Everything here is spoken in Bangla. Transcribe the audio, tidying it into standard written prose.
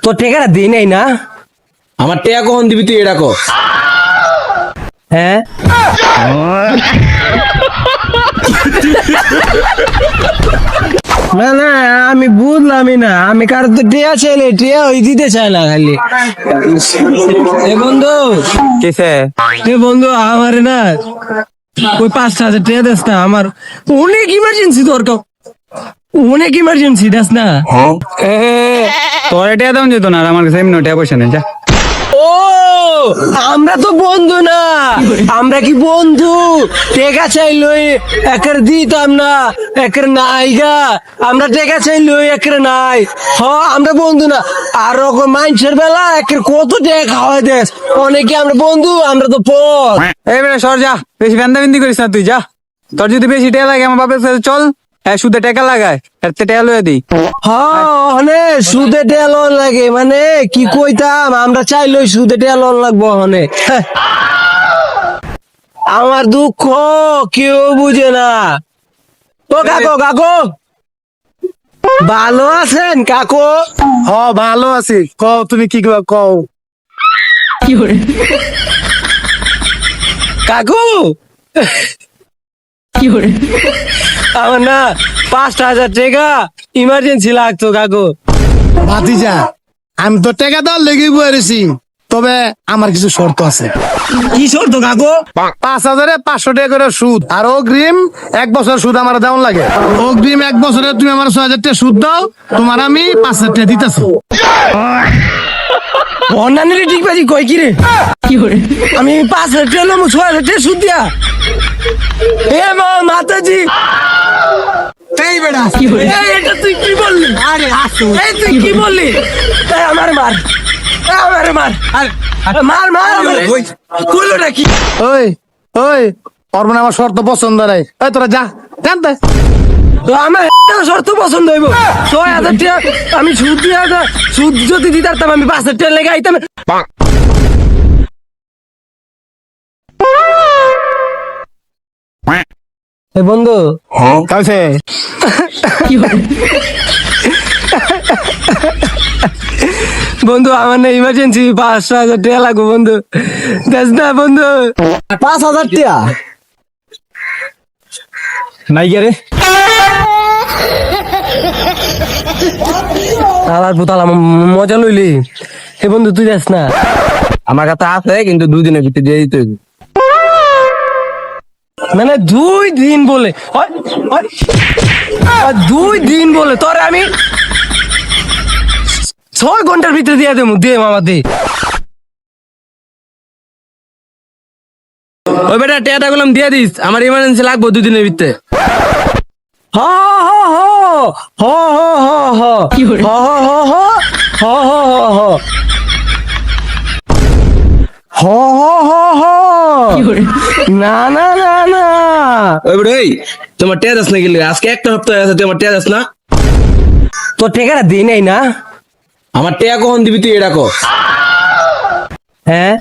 তোর টেকাটা দিই নাই না? আমার টেয়া কখন দিবি তুই এটা কো? হ্যাঁ না না আমি বুঝলামই না, আমি কার তো টিয়া চাইলে টিয়া ওই দিতে চায় না খালি। এ বন্ধু কিসে? এ বন্ধু আমার না ওই 5,000 টিয়া দেস না, আমার অনেক ইমার্জেন্সি দরকার, অনেক ইমার্জেন্সি দেস না। তোর এটা দাম যেত না, আর আমার কাছে এমনি টাকা পয়সা নেই, যা। ও আমরা তো বন্ধু না, আমরা কি বন্ধু? টেকা চাইলো একের দিতাম না, একের নাই গা, আমরা টেকা চাইলো একের নাই। হ আমরা বন্ধু না, আর মানুষের বেলা একের কত টেকা খাওয়াই দেশ, অনেকে আমরা বন্ধু, আমরা তো পর। এই বেটা সর, যা, বেশি বেন্দাবিন্দি করিস না তুই, যা। তোর যদি বেশি টাকা লাগে আমার বাপের সাথে চল, সুদে টাকা লাগায়, এর থেকে টাকা লইয়া দিই। হনে সুদে টেলন লাগে মানে কি কইতাম, আমরা চাইলেই সুদে টেলন লাগবো হনে। আমার দুঃখ কেউ বুঝে না। ও কাকু কাকু ভালো আছেন কাকু? হ ভালো আছি, কও তুমি কি কও। কাকু আমার না 5,000 টাকা ইমার্জেন্সি লাগতো কাকু। ভাতিজা, আমি তো টাকা দেওয়ার লেগে বসেছি, তবে আমার কিছু শর্ত আছে। কি শর্ত কাকু? 5,000-এ 500 টাকা করে সুদ, আর অগ্রিম 1 বছর সুদ আমার দেওয়ার লাগে। অগ্রিম 1 বছরে তুমি আমার 6,000 টাকা সুদ দাও, তোমার আমি 5,000 টাকা দিতেছি। অন্যান্য ঠিক বাজি কই কি রে? আমি 5,000 টাকা লম, 6,000 টাকা সুদ দিয়া? এ মাতাজি, এই বেটা, এটা তুই কি বললি? আরে আসো, এই তুই কি বললি? এই আমার মার, আমার মার, মার মার কইলো নাকি? ওই ওই ওর মানে আমার শর্ত পছন্দ নাই। এই তোরা যা, জানতে তো আমার একটা শর্ত পছন্দ হইব। 6,000 টাকা আমি সুদ দিয়া, সুদ যদি দিতাম আমি 5,000 টাকা লেগে আইতাম। এ বন্ধু কাছে বন্ধু আমার না ইমার্জেন্সি 5,000 টাকা লাগবে বন্ধু, দেখ না বন্ধু। 5,000 টাকা নাই রে আলার পুতালা মজা লইলি। হে বন্ধু তুই দেখ না, আমার কাছে আছে কিন্তু 2 দিনের ভিতরে দিয়ে দিতে হইবে। মানে 2 দিন বলে, 2 দিন বলে তোরে আমি 6 ঘন্টার ভিতরে দিয়ে দেবো, দে মামা দে। ওই বেটা টেয়াটা গুলাম দিয়ে দিস, আমার ইমার্জেন্সি লাগবে 2 দিনের ভিতরে। হ হ হ হ হ হ কি হ হ হ হ হ হ হ হ হ হ না না না না ওই বেটা, এই তোমার টেয়া দাস না গেলে আজকে একটা সপ্তাহ আছে, তোমার টেয়া দাস না? তোর টেকাটা দিই নাই না? আমার টেয়া কখন দিবি তুই এটা কো? হ্যাঁ